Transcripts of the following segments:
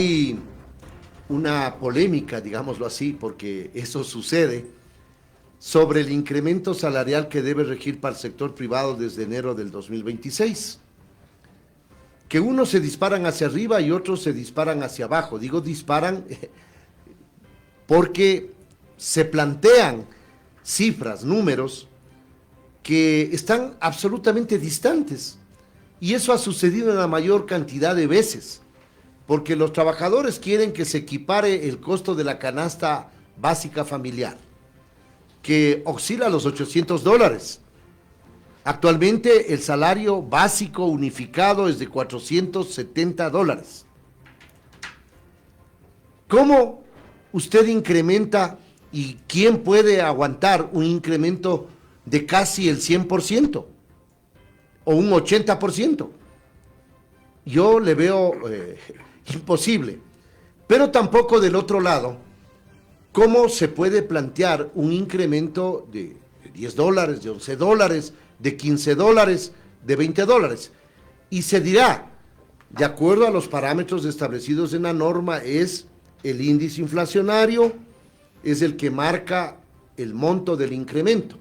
Hay una polémica, digámoslo así, porque eso sucede, sobre el incremento salarial que debe regir para el sector privado desde enero del 2026. Que unos se disparan hacia arriba y otros se disparan hacia abajo. Digo disparan porque se plantean cifras, números, que están absolutamente distantes. Y eso ha sucedido en la mayor cantidad de veces, porque los trabajadores quieren que se equipare el costo de la canasta básica familiar, que oscila a los $800. Actualmente el salario básico unificado es de $470. ¿Cómo usted incrementa y quién puede aguantar un incremento de casi el 100% o un 80%? Yo le veo imposible, pero tampoco del otro lado, ¿cómo se puede plantear un incremento de $10, de $11, de $15, de $20? Y se dirá, de acuerdo a los parámetros establecidos en la norma, es el índice inflacionario, es el que marca el monto del incremento.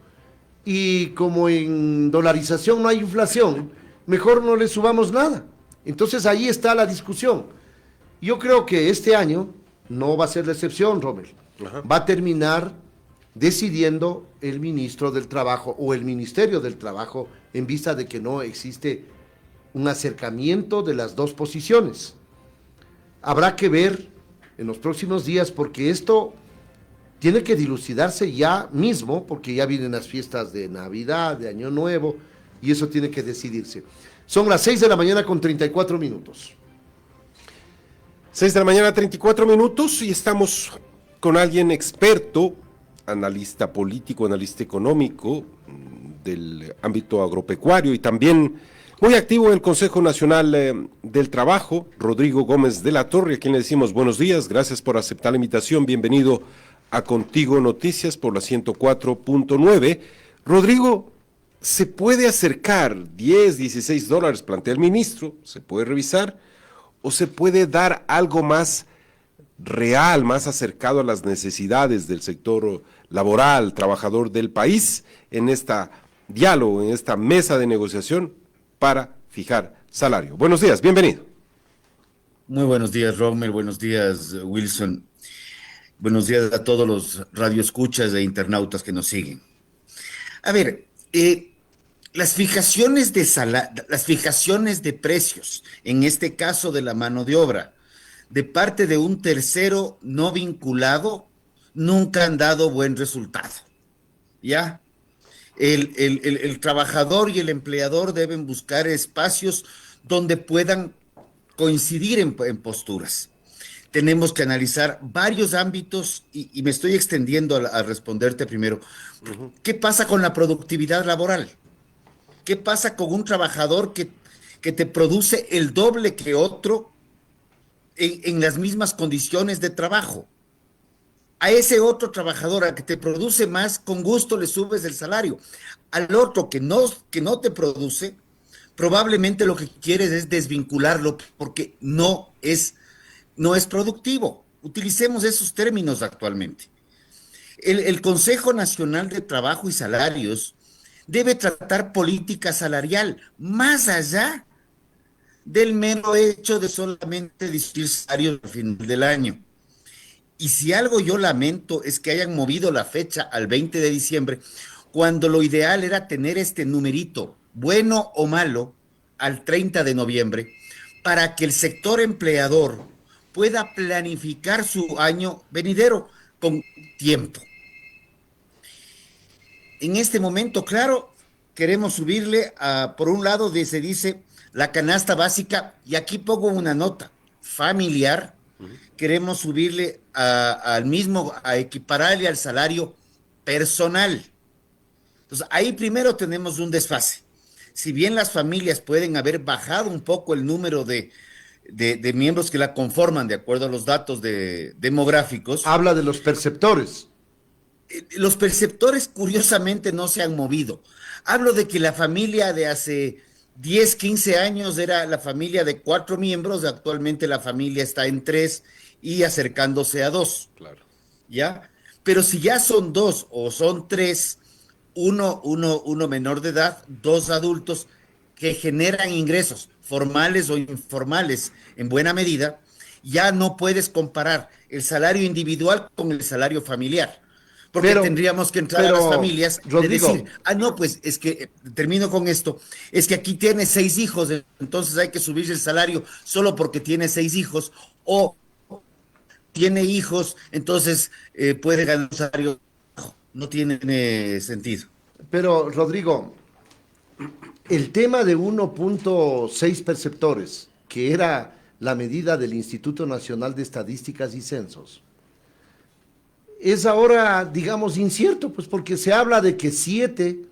Y como en dolarización no hay inflación, mejor no le subamos nada. Entonces ahí está la discusión. Yo creo que este año no va a ser la excepción, Rommel. Ajá. Va a terminar decidiendo el ministro del Trabajo o el Ministerio del Trabajo, en vista de que no existe un acercamiento de las dos posiciones. Habrá que ver en los próximos días, porque esto tiene que dilucidarse ya mismo, porque ya vienen las fiestas de Navidad, de Año Nuevo, y eso tiene que decidirse. Son las 6 de la mañana con 34 minutos. 6 de la mañana, 34 minutos, y estamos con alguien experto, analista político, analista económico del ámbito agropecuario y también muy activo en el Consejo Nacional del Trabajo, Rodrigo Gómez de la Torre, a quien le decimos buenos días, gracias por aceptar la invitación, bienvenido a Contigo Noticias por la 104.9. Rodrigo, ¿se puede acercar $10, $16, plantea el ministro, se puede revisar, o se puede dar algo más real, más acercado a las necesidades del sector laboral, trabajador del país, en esta diálogo, en esta mesa de negociación para fijar salario? Buenos días, bienvenido. Muy buenos días, Rommel, buenos días, Wilson. Buenos días a todos los radioescuchas e internautas que nos siguen. A ver, las fijaciones de precios, en este caso de la mano de obra, de parte de un tercero no vinculado, nunca han dado buen resultado. ¿Ya? El trabajador y el empleador deben buscar espacios donde puedan coincidir en posturas. Tenemos que analizar varios ámbitos y me estoy extendiendo a responderte primero. ¿Qué pasa con la productividad laboral? ¿Qué pasa con un trabajador que te produce el doble que otro en las mismas condiciones de trabajo? A ese otro trabajador, al que te produce más, con gusto le subes el salario. Al otro que no te produce, probablemente lo que quieres es desvincularlo porque no es productivo. Utilicemos esos términos actualmente. El Consejo Nacional de Trabajo y Salarios debe tratar política salarial más allá del mero hecho de solamente discutir salarios al final del año. Y si algo yo lamento es que hayan movido la fecha al 20 de diciembre, cuando lo ideal era tener este numerito, bueno o malo, al 30 de noviembre, para que el sector empleador pueda planificar su año venidero con tiempo. En este momento, claro, queremos subirle por un lado, se dice la canasta básica, y aquí pongo una nota, familiar. Queremos subirle al mismo, a equipararle al salario personal. Entonces, ahí primero tenemos un desfase. Si bien las familias pueden haber bajado un poco el número de miembros que la conforman, de acuerdo a los datos demográficos. Habla de los perceptores. Los perceptores, curiosamente, no se han movido. Hablo de que la familia de hace 10, 15 años era la familia de 4 miembros, actualmente la familia está en 3 y acercándose a 2. Claro. ¿Ya? Pero si ya son 2 o son 3, uno menor de edad, 2 adultos que generan ingresos formales o informales en buena medida, ya no puedes comparar el salario individual con el salario familiar. Porque tendríamos que entrar a las familias y decir, no, pues es que, termino con esto, es que aquí tiene 6 hijos, entonces hay que subir el salario solo porque tiene 6 hijos, o tiene hijos, entonces puede ganar un salario bajo. No tiene sentido. Pero, Rodrigo, el tema de 1.6 perceptores, que era la medida del Instituto Nacional de Estadísticas y Censos, es ahora, digamos, incierto, pues porque se habla de que 7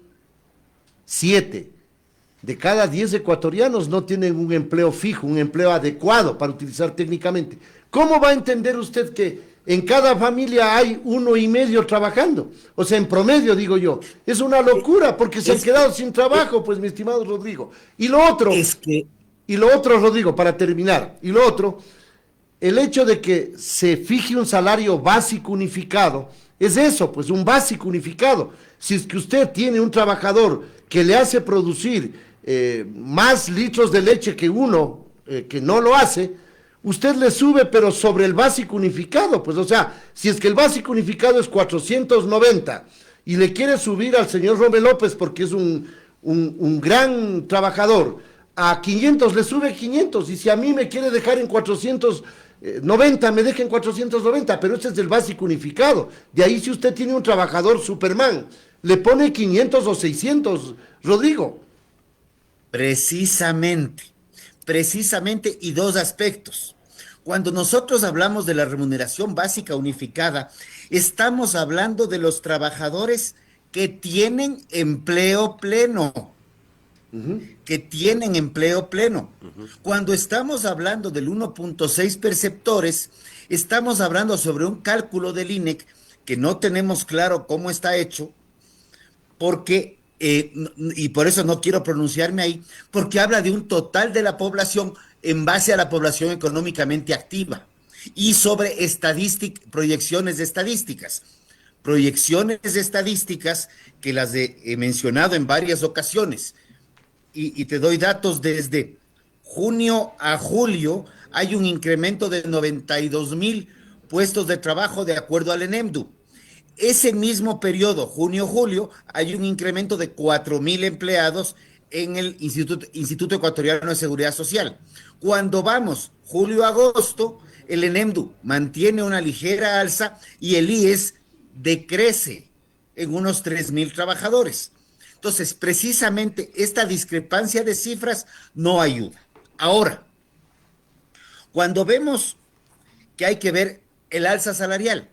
de cada 10 ecuatorianos no tienen un empleo fijo, un empleo adecuado para utilizar técnicamente. ¿Cómo va a entender usted que en cada familia hay 1.5 trabajando? O sea, en promedio, digo yo. Es una locura porque se han quedado sin trabajo, pues, mi estimado Rodrigo. Y lo otro, Rodrigo, para terminar, el hecho de que se fije un salario básico unificado, es eso, pues un básico unificado. Si es que usted tiene un trabajador que le hace producir más litros de leche que uno que no lo hace, usted le sube, pero sobre el básico unificado, pues, o sea, si es que el básico unificado es 490 y le quiere subir al señor Romel López porque es un gran trabajador, a 500 le sube 500, y si a mí me quiere dejar en 490, me deja en 490, pero ese es el básico unificado. De ahí, si usted tiene un trabajador Superman, le pone 500 o 600, Rodrigo. Precisamente, y 2 aspectos. Cuando nosotros hablamos de la remuneración básica unificada, estamos hablando de los trabajadores que tienen empleo pleno. Que tienen empleo pleno. Cuando estamos hablando del 1.6 perceptores, estamos hablando sobre un cálculo del INEC que no tenemos claro cómo está hecho, porque, y por eso no quiero pronunciarme ahí, porque habla de un total de la población en base a la población económicamente activa y sobre proyecciones de estadísticas. Proyecciones de estadísticas que las he mencionado en varias ocasiones. Y te doy datos desde junio a julio, hay un incremento de 92,000 puestos de trabajo de acuerdo al ENEMDU. Ese mismo periodo, junio-julio, hay un incremento de 4,000 empleados en el Instituto Ecuatoriano de Seguridad Social. Cuando vamos julio-agosto, el ENEMDU mantiene una ligera alza y el IES decrece en unos 3,000 trabajadores. Entonces, precisamente esta discrepancia de cifras no ayuda. Ahora, cuando vemos que hay que ver el alza salarial,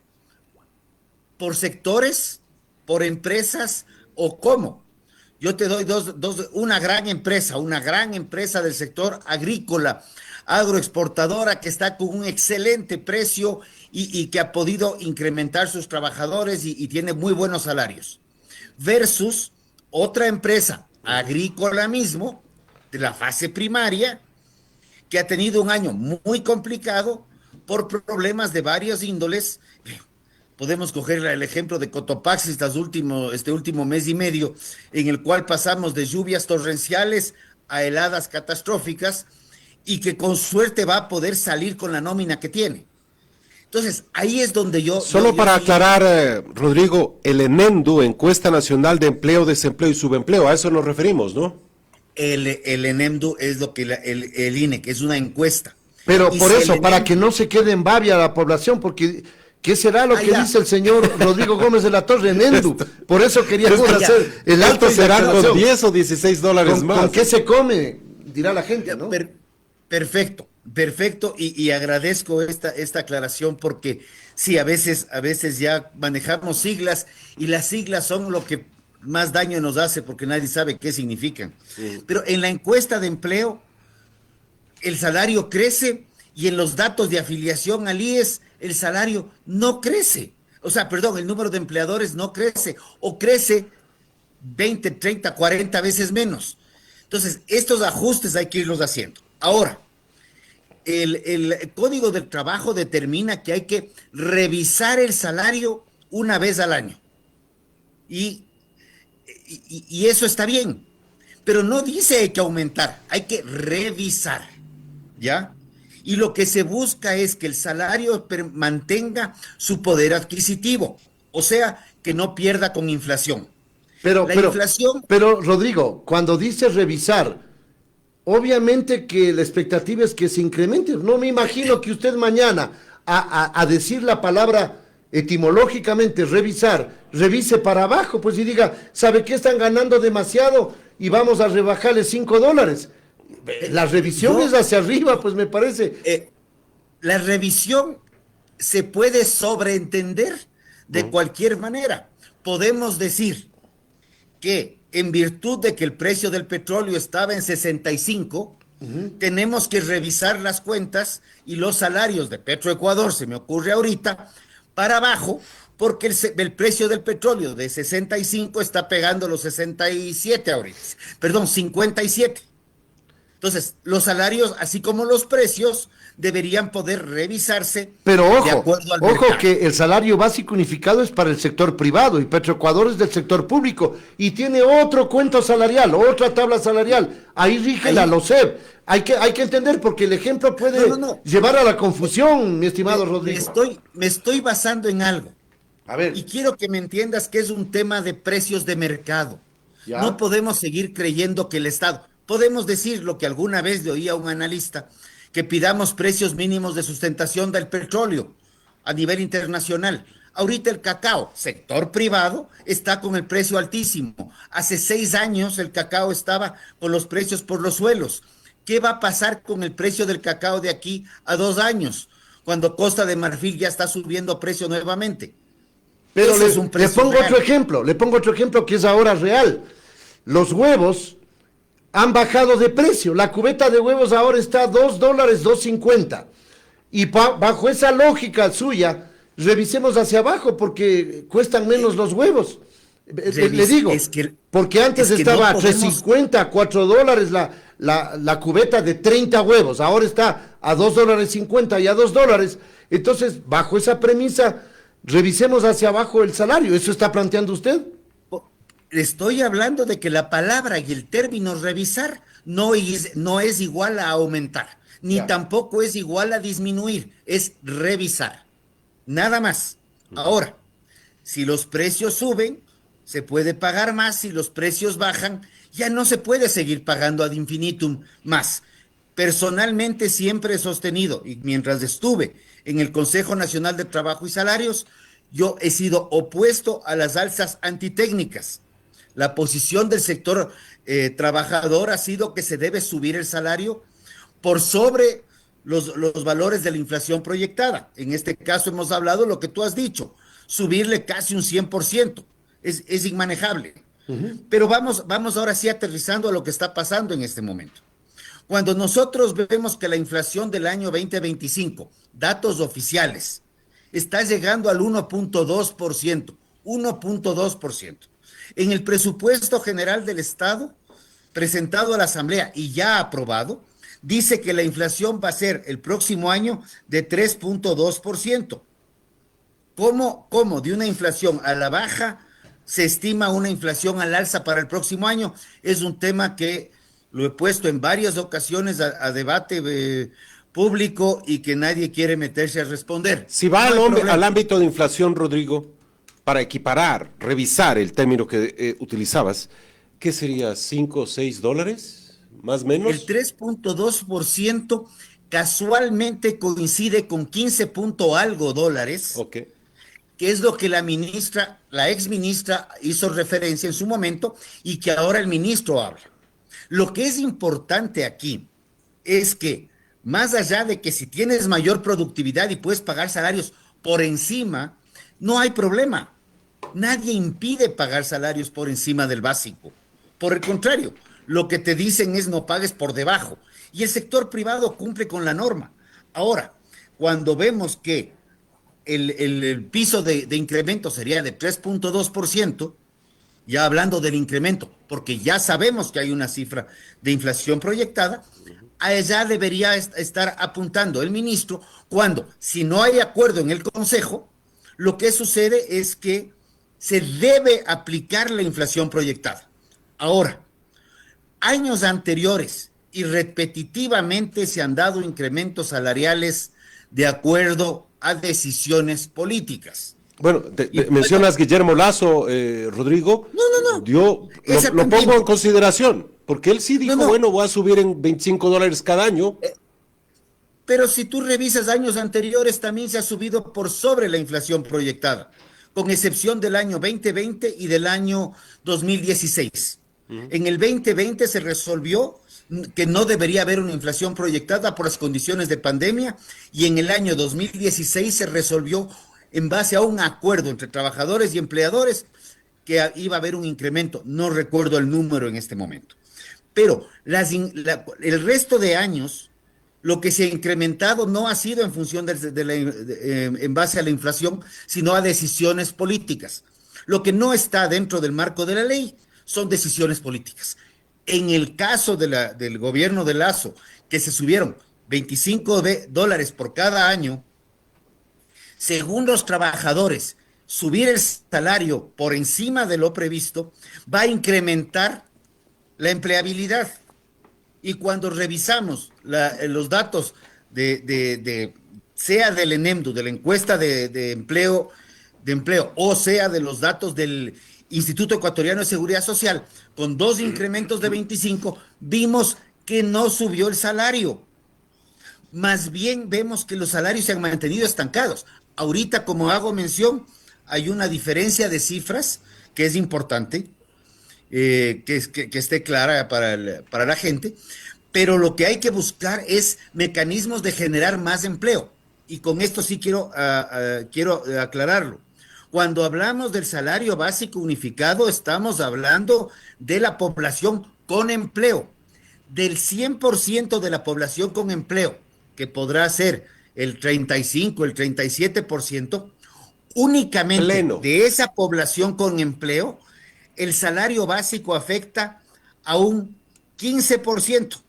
por sectores, por empresas o cómo. Yo te doy una gran empresa del sector agrícola, agroexportadora, que está con un excelente precio y que ha podido incrementar sus trabajadores y tiene muy buenos salarios. Versus otra empresa agrícola mismo, de la fase primaria, que ha tenido un año muy complicado por problemas de varias índoles. Podemos coger el ejemplo de Cotopaxi este último mes y medio, en el cual pasamos de lluvias torrenciales a heladas catastróficas y que con suerte va a poder salir con la nómina que tiene. Entonces, ahí es donde para aclarar, Rodrigo, el ENEMDU, Encuesta Nacional de Empleo, Desempleo y Subempleo, a eso nos referimos, ¿no? El ENEMDU es lo que el INEC, es una encuesta. Pero por eso, para que no se quede en babia la población, porque ¿qué será lo que dice el señor Rodrigo Gómez de la Torre en ENDU? Por eso queríamos hacer el alto. ¿Serán con 10 o 16 dólares más? ¿Con qué se come? Dirá la gente, ¿no? Perfecto, y agradezco esta aclaración, porque sí, a veces ya manejamos siglas y las siglas son lo que más daño nos hace porque nadie sabe qué significan. Sí. Pero en la encuesta de empleo, el salario crece y en los datos de afiliación al IES, el salario no crece. O sea, perdón, el número de empleadores no crece o crece 20, 30, 40 veces menos. Entonces, estos ajustes hay que irlos haciendo. Ahora, el Código del Trabajo determina que hay que revisar el salario una vez al año. Y eso está bien, pero no dice hay que aumentar, hay que revisar, ¿ya? Y lo que se busca es que el salario mantenga su poder adquisitivo, o sea, que no pierda con inflación. Pero Rodrigo, cuando dice revisar, obviamente que la expectativa es que se incremente. No me imagino que usted mañana, a decir la palabra etimológicamente revisar, revise para abajo, pues y diga, ¿sabe qué? Están ganando demasiado y vamos a rebajarle $5. La revisión es hacia arriba, pues me parece. La revisión se puede sobreentender de cualquier manera. Podemos decir que en virtud de que el precio del petróleo estaba en 65, tenemos que revisar las cuentas y los salarios de Petroecuador, se me ocurre ahorita, para abajo, porque el precio del petróleo de 65 está pegando los 67 ahorita, perdón, 57. Entonces, los salarios, así como los precios, deberían poder revisarse. Pero de acuerdo al ojo mercado. que el salario básico unificado es para el sector privado y Petroecuador es del sector público y tiene otro cuento salarial, otra tabla salarial. Ahí rige la LOCEP. Hay que entender porque el ejemplo puede llevar a la confusión, mi estimado Rodrigo. Me estoy basando en algo. A ver. Y quiero que me entiendas que es un tema de precios de mercado. ¿Ya? No podemos seguir creyendo que el Estado, podemos decir lo que alguna vez le oía a un analista, que pidamos precios mínimos de sustentación del petróleo a nivel internacional. Ahorita el cacao, sector privado, está con el precio altísimo. Hace 6 años el cacao estaba con los precios por los suelos. ¿Qué va a pasar con el precio del cacao de aquí a 2 años, cuando Costa de Marfil ya está subiendo precio nuevamente? Pero le pongo otro ejemplo que es ahora real. Los huevos han bajado de precio. La cubeta de huevos ahora está a $2, $2.50. Y bajo esa lógica suya, revisemos hacia abajo porque cuestan menos los huevos. Le digo, porque antes estaba a $3.50, $4 la cubeta de 30 huevos. Ahora está a $2.50 y a $2. Entonces, bajo esa premisa, revisemos hacia abajo el salario. ¿Eso está planteando usted? Estoy hablando de que la palabra y el término revisar no es igual a aumentar, ni tampoco es igual a disminuir, es revisar. Nada más. Ahora, si los precios suben, se puede pagar más. Si los precios bajan, ya no se puede seguir pagando ad infinitum más. Personalmente siempre he sostenido, y mientras estuve en el Consejo Nacional de Trabajo y Salarios, yo he sido opuesto a las alzas antitécnicas. La posición del sector trabajador ha sido que se debe subir el salario por sobre los valores de la inflación proyectada. En este caso hemos hablado de lo que tú has dicho, subirle casi un 100%, es inmanejable. Pero vamos ahora sí aterrizando a lo que está pasando en este momento. Cuando nosotros vemos que la inflación del año 2025, datos oficiales, está llegando al 1.2%, 1.2%. En el presupuesto general del Estado, presentado a la Asamblea y ya aprobado, dice que la inflación va a ser el próximo año de 3.2%. ¿Cómo de una inflación a la baja se estima una inflación al alza para el próximo año? Es un tema que lo he puesto en varias ocasiones a debate público y que nadie quiere meterse a responder. Si va al ámbito de inflación, Rodrigo, para equiparar, revisar el término que utilizabas, ¿qué sería? ¿$5 o $6? ¿Más o menos? El 3.2% casualmente coincide con 15 punto algo dólares, Okay. Que es lo que la ex ministra hizo referencia en su momento y que ahora el ministro habla. Lo que es importante aquí es que, más allá de que si tienes mayor productividad y puedes pagar salarios por encima, no hay problema. Nadie impide pagar salarios por encima del básico. Por el contrario, lo que te dicen es no pagues por debajo. Y el sector privado cumple con la norma. Ahora, cuando vemos que el piso de incremento sería de 3.2%, ya hablando del incremento, porque ya sabemos que hay una cifra de inflación proyectada, a ella debería estar apuntando el ministro cuando, si no hay acuerdo en el Consejo, lo que sucede es que se debe aplicar la inflación proyectada. Ahora, años anteriores y repetitivamente se han dado incrementos salariales de acuerdo a decisiones políticas. Bueno, mencionas Guillermo Lasso, Rodrigo. No. Yo lo pongo en consideración, porque él sí dijo, bueno, voy a subir en $25 cada año. Pero si tú revisas años anteriores, también se ha subido por sobre la inflación proyectada, con excepción del año 2020 y del año 2016. En el 2020 se resolvió que no debería haber una inflación proyectada por las condiciones de pandemia, y en el año 2016 se resolvió en base a un acuerdo entre trabajadores y empleadores que iba a haber un incremento. No recuerdo el número en este momento. Pero el resto de años, lo que se ha incrementado no ha sido en función en base a la inflación, sino a decisiones políticas. Lo que no está dentro del marco de la ley son decisiones políticas. En el caso del gobierno de Lasso, que se subieron $25 por cada año, según los trabajadores, subir el salario por encima de lo previsto va a incrementar la empleabilidad. Y cuando revisamos los datos sea del ENEMDU, de la encuesta de empleo, o sea de los datos del Instituto Ecuatoriano de Seguridad Social, con 2 incrementos de 25, vimos que no subió el salario. Más bien vemos que los salarios se han mantenido estancados. Ahorita, como hago mención, hay una diferencia de cifras que es importante, que esté clara para la gente, pero lo que hay que buscar es mecanismos de generar más empleo. Y con esto sí quiero aclararlo. Cuando hablamos del salario básico unificado, estamos hablando de la población con empleo. Del 100% de la población con empleo, que podrá ser el 35, el 37%, únicamente pleno. De esa población con empleo, el salario básico afecta a un 15%.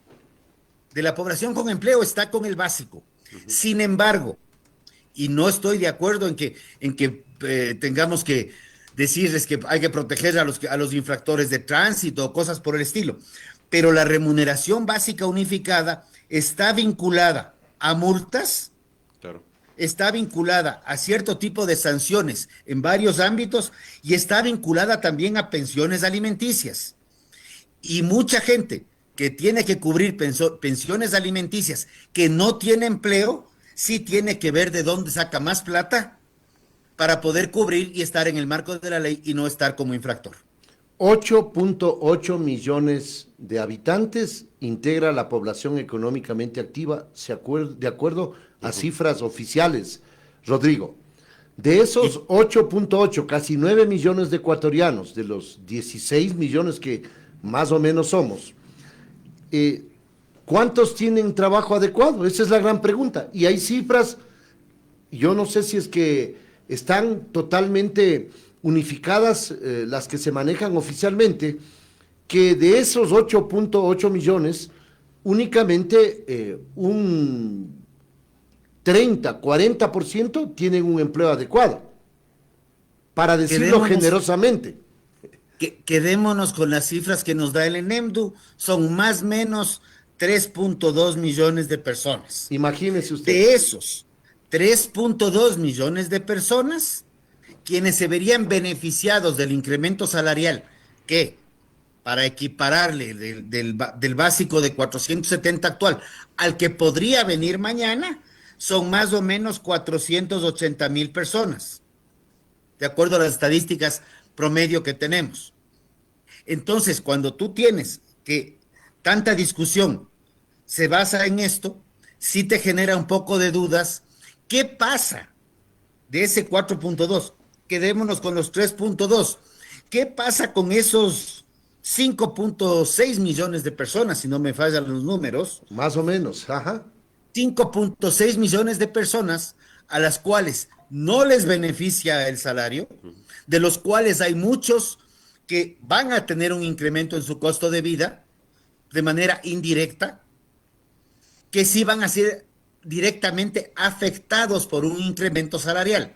De la población con empleo está con el básico. Sin embargo, y no estoy de acuerdo en que tengamos que decirles que hay que proteger a los infractores de tránsito o cosas por el estilo, pero la remuneración básica unificada está vinculada a multas, claro, está vinculada a cierto tipo de sanciones en varios ámbitos y está vinculada también a pensiones alimenticias. Y mucha gente que tiene que cubrir pensiones alimenticias que no tiene empleo, sí tiene que ver de dónde saca más plata para poder cubrir y estar en el marco de la ley y no estar como infractor. 8.8 millones de habitantes integra la población económicamente activa, de acuerdo a cifras oficiales. Rodrigo, de esos 8.8, casi 9 millones de ecuatorianos, de los 16 millones que más o menos somos, ¿cuántos tienen trabajo adecuado? Esa es la gran pregunta. Y hay cifras, yo no sé si es que están totalmente unificadas, las que se manejan oficialmente, que de esos 8.8 millones, únicamente un 30, 40% tienen un empleo adecuado, para decirlo generosamente. Quedémonos con las cifras que nos da el ENEMDU, son más o menos 3.2 millones de personas. Imagínese usted. De esos 3.2 millones de personas, quienes se verían beneficiados del incremento salarial, que para equipararle del básico de 470 actual al que podría venir mañana, son más o menos 480,000 personas, de acuerdo a las estadísticas promedio que tenemos. Entonces, cuando tú tienes que tanta discusión se basa en esto, sí te genera un poco de dudas. ¿Qué pasa de ese 4.2? Quedémonos con los 3.2. ¿Qué pasa con esos 5.6 millones de personas, si no me fallan los números? Más o menos, ajá. 5.6 millones de personas a las cuales no les beneficia el salario, de los cuales hay muchos que van a tener un incremento en su costo de vida de manera indirecta, que sí van a ser directamente afectados por un incremento salarial.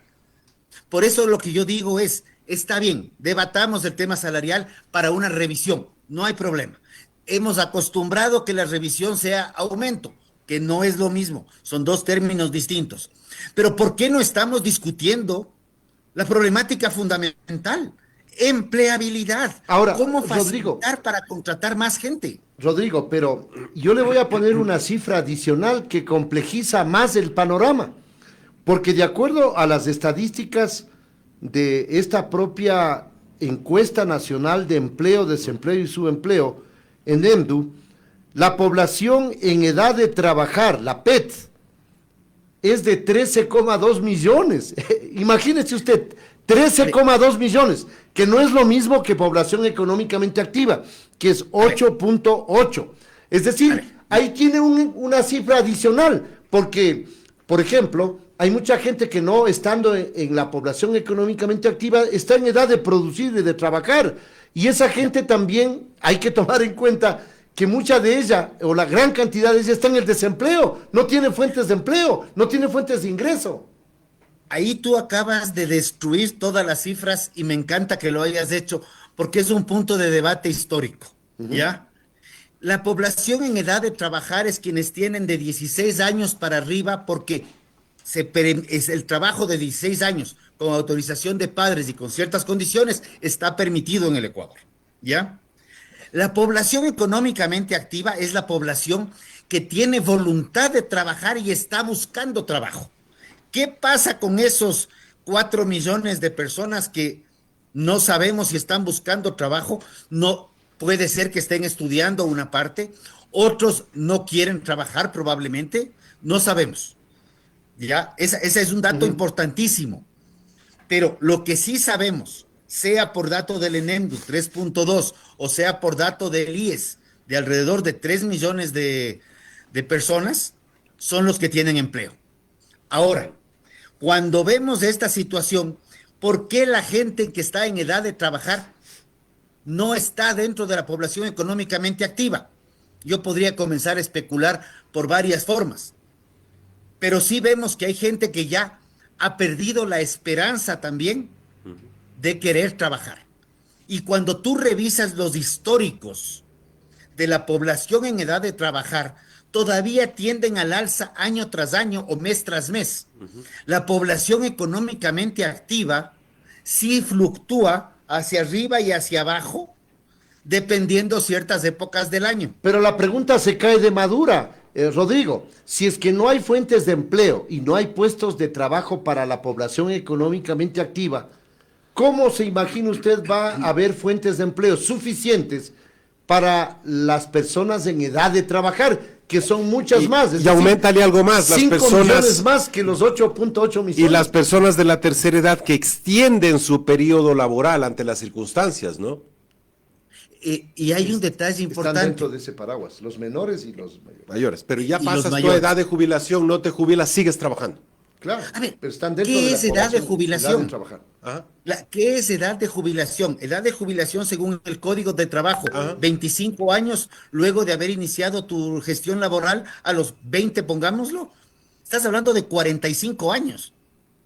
Por eso lo que yo digo es, está bien, debatamos el tema salarial para una revisión, no hay problema. Hemos acostumbrado que la revisión sea aumento, que no es lo mismo, son dos términos distintos. Pero ¿por qué no estamos discutiendo la problemática fundamental? Empleabilidad. Ahora, ¿cómo facilitar Rodrigo, para contratar más gente? Rodrigo, pero yo le voy a poner una cifra adicional que complejiza más el panorama, porque de acuerdo a las estadísticas de esta propia encuesta nacional de empleo, desempleo y subempleo, en EMDU, la población en edad de trabajar, la PET, es de 13,2 millones. Imagínese usted, 13,2 millones, que no es lo mismo que población económicamente activa, que es 8,8. Es decir, ahí tiene una cifra adicional, porque, por ejemplo, hay mucha gente que no estando en la población económicamente activa está en edad de producir y de trabajar. Y esa gente también hay que tomar en cuenta que mucha de ella, o la gran cantidad de ella, está en el desempleo, no tiene fuentes de empleo, no tiene fuentes de ingreso. Ahí tú acabas de destruir todas las cifras y me encanta que lo hayas hecho porque es un punto de debate histórico, ¿ya? La población en edad de trabajar es quienes tienen de 16 años para arriba porque es el trabajo de 16 años con autorización de padres y con ciertas condiciones está permitido en el Ecuador, ¿ya? La población económicamente activa es la población que tiene voluntad de trabajar y está buscando trabajo. ¿Qué pasa con esos 4 millones de personas que no sabemos si están buscando trabajo? No puede ser que estén estudiando una parte, otros no quieren trabajar probablemente, no sabemos. ¿Ya? Ese es un dato importantísimo. Pero lo que sí sabemos, sea por dato del ENEMDU 3.2 o sea por dato del IES de alrededor de 3 millones de personas, son los que tienen empleo. Ahora, cuando vemos esta situación, ¿por qué la gente que está en edad de trabajar no está dentro de la población económicamente activa? Yo podría comenzar a especular por varias formas, pero sí vemos que hay gente que ya ha perdido la esperanza también de querer trabajar. Y cuando tú revisas los históricos de la población en edad de trabajar, todavía tienden al alza año tras año o mes tras mes. La población económicamente activa sí fluctúa hacia arriba y hacia abajo, dependiendo ciertas épocas del año. Pero la pregunta se cae de madura, Rodrigo. Si es que no hay fuentes de empleo y no hay puestos de trabajo para la población económicamente activa, ¿cómo se imagina usted va a haber fuentes de empleo suficientes para las personas en edad de trabajar, que son muchas más? Y aumentale algo más, las 5 personas millones más que los 8,8 millones. y las personas de la tercera edad que extienden su periodo laboral ante las circunstancias, ¿no? Y hay un detalle importante. Están dentro de ese paraguas, los menores y los mayores. Pero ya Y pasas los tu mayores. edad de jubilación, no te jubilas, sigues trabajando. Claro, A ver, pero están dentro ¿qué de la es edad de población, jubilación? edad de trabajar. Ajá. ¿Qué es edad de jubilación? Edad de jubilación según el Código de Trabajo, 25 años luego de haber iniciado tu gestión laboral a los 20, pongámoslo. Estás hablando de 45 años.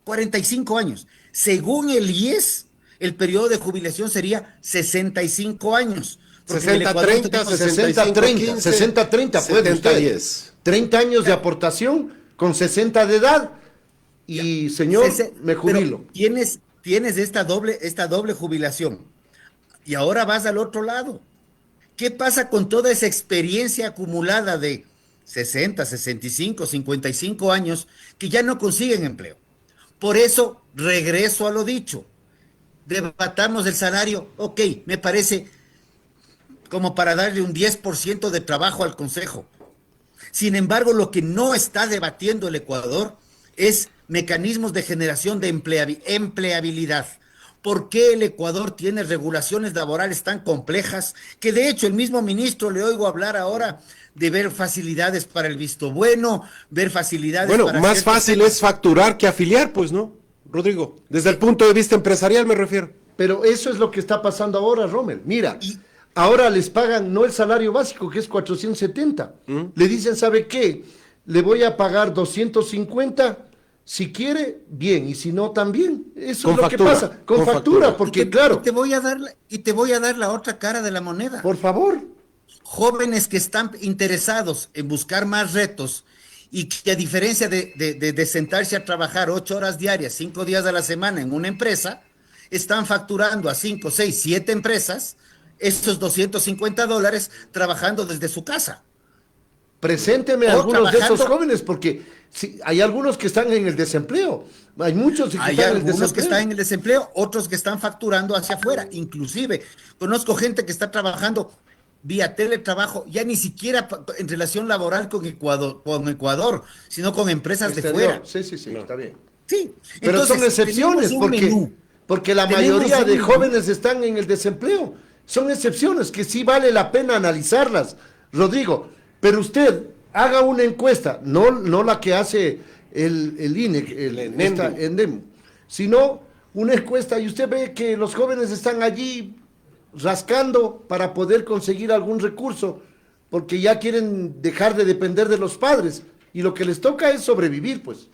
45 años. Según el IES, el periodo de jubilación sería 65 años. Porque en el 60, Ecuador 30, tenemos 60-30, 60-30, puede 70, usted. 10. 30 años de aportación con 60 de edad y, señor, me jubilo. Pero tienes esta doble jubilación y ahora vas al otro lado. ¿Qué pasa con toda esa experiencia acumulada de 60, 65, 55 años que ya no consiguen empleo? Por eso regreso a lo dicho. Debatamos el salario, ok, me parece como para darle un 10% de trabajo al Consejo. Sin embargo, lo que no está debatiendo el Ecuador es mecanismos de generación de empleabilidad. ¿Por qué el Ecuador tiene regulaciones laborales tan complejas que de hecho el mismo ministro le oigo hablar ahora de ver facilidades para el visto bueno, ver facilidades Bueno, para más fácil es facturar que afiliar, pues, ¿no, Rodrigo? Desde el punto de vista empresarial me refiero. Pero eso es lo que está pasando ahora, Rommel. Mira, ahora les pagan no el salario básico, que es 470. Le dicen, ¿sabe qué? Le voy a pagar 250, si quiere, bien, y si no, también. Eso Con es lo factura, que pasa. Con factura, porque claro. Y te voy a dar la otra cara de la moneda. Por favor. Jóvenes que están interesados en buscar más retos y que a diferencia de sentarse a trabajar 8 horas diarias, 5 días a la semana en una empresa, están facturando a 5, 6, 7 empresas estos $250 trabajando desde su casa. Presénteme a algunos de esos jóvenes, porque hay algunos que están en el desempleo. Hay muchos que hay están algunos que están en el desempleo, otros que están facturando hacia afuera. Inclusive, conozco gente que está trabajando vía teletrabajo, ya ni siquiera en relación laboral con Ecuador, sino con empresas de fuera. Sí, está bien. Sí. Pero entonces, son excepciones, porque la mayoría de jóvenes están en el desempleo. Son excepciones que sí vale la pena analizarlas, Rodrigo. Pero usted haga una encuesta, no la que hace el INE, el ENDEM, sino una encuesta y usted ve que los jóvenes están allí rascando para poder conseguir algún recurso, porque ya quieren dejar de depender de los padres y lo que les toca es sobrevivir, pues.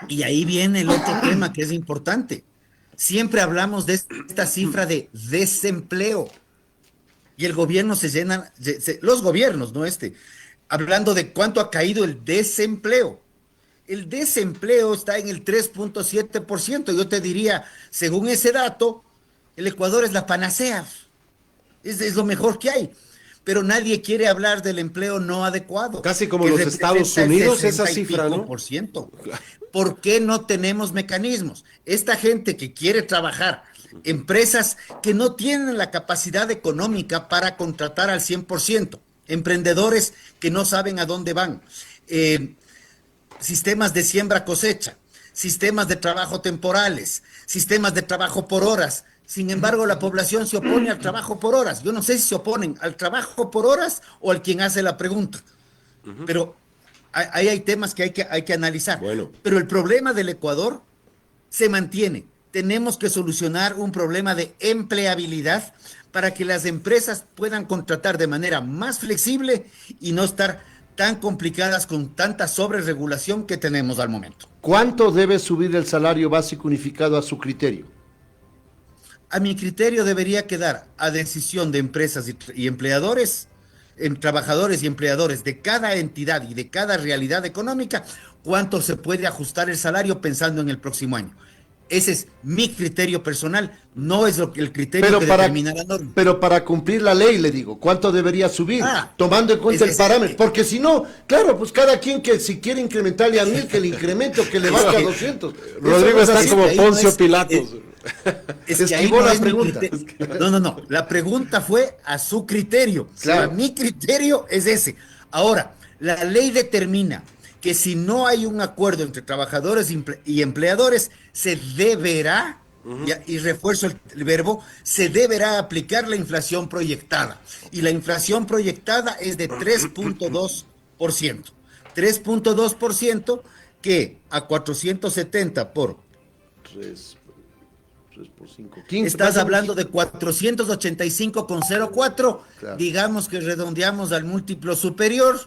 Y ahí viene el otro tema que es importante. Siempre hablamos de esta cifra de desempleo y el gobierno se llena, los gobiernos, no hablando de cuánto ha caído el desempleo. El desempleo está en el 3.7%. Yo te diría, según ese dato, el Ecuador es la panacea, es lo mejor que hay, pero nadie quiere hablar del empleo no adecuado. Casi como los Estados Unidos, esa cifra, ¿no? ¿Por qué no tenemos mecanismos? Esta gente que quiere trabajar, empresas que no tienen la capacidad económica para contratar al 100%, emprendedores que no saben a dónde van, sistemas de siembra-cosecha, sistemas de trabajo temporales, sistemas de trabajo por horas. Sin embargo, la población se opone al trabajo por horas. Yo no sé si se oponen al trabajo por horas o al quien hace la pregunta. Pero ahí hay temas que hay que analizar. Bueno. Pero el problema del Ecuador se mantiene. Tenemos que solucionar un problema de empleabilidad para que las empresas puedan contratar de manera más flexible y no estar tan complicadas con tanta sobreregulación que tenemos al momento. ¿Cuánto debe subir el salario básico unificado a su criterio? A mi criterio debería quedar a decisión de empresas y empleadores, trabajadores y empleadores de cada entidad y de cada realidad económica, cuánto se puede ajustar el salario pensando en el próximo año. Ese es mi criterio personal, no es el criterio que determina la norma. Pero para cumplir la ley, le digo, ¿cuánto debería subir? Tomando en cuenta el parámetro. Porque si no, claro, pues cada quien que si quiere incrementarle a 1,000, que le incremente o que le baje a 200. Rodrigo está como Poncio Pilatos. Es que ahí no es pregunta. No. La pregunta fue a su criterio. Claro. Mi criterio es ese. Ahora, la ley determina que si no hay un acuerdo entre trabajadores y empleadores, se deberá, y refuerzo el verbo, se deberá aplicar la inflación proyectada. Y la inflación proyectada es de 3.2%. 3.2% que a 470 por 3 por 5. 15, estás hablando de 485,04, claro. Digamos que redondeamos al múltiplo superior,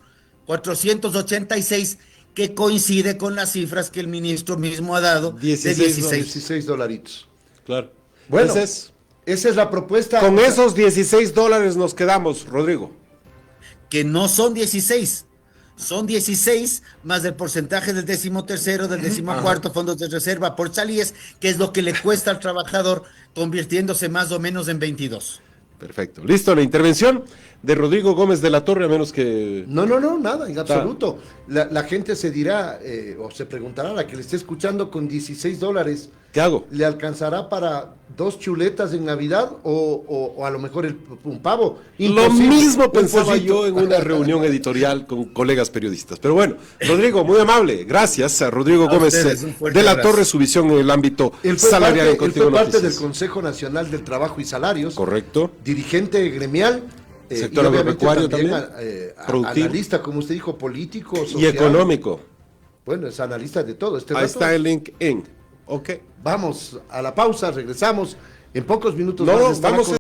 486, que coincide con las cifras que el ministro mismo ha dado, 16 dolaritos. Claro. Bueno, esa es la propuesta. Con esos $16 nos quedamos, Rodrigo. Que no son 16. Son 16 más el porcentaje del 13º, del 14º, fondos de reserva por salíes, que es lo que le cuesta al trabajador, convirtiéndose más o menos en 22. Perfecto. Listo, la intervención de Rodrigo Gómez de la Torre, a menos que... No, nada, en absoluto. La gente se dirá, o se preguntará, la que le esté escuchando, con $16, ¿qué hago? ¿Le alcanzará para 2 chuletas en Navidad o a lo mejor un pavo? Imposible. Lo mismo pensaba yo en una reunión editorial con colegas periodistas. Pero bueno, Rodrigo, muy amable. Gracias a Rodrigo Gómez de la Torre, su visión en el ámbito salarial en Contigo Noticias. Él fue parte del Consejo Nacional del Trabajo y Salarios. Correcto. Dirigente gremial. Sector agropecuario también. Analista, como usted dijo, político, social. Y económico. Bueno, es analista de todo. Ahí está el link. Ok. Vamos a la pausa, regresamos En pocos minutos No, más estará vamos con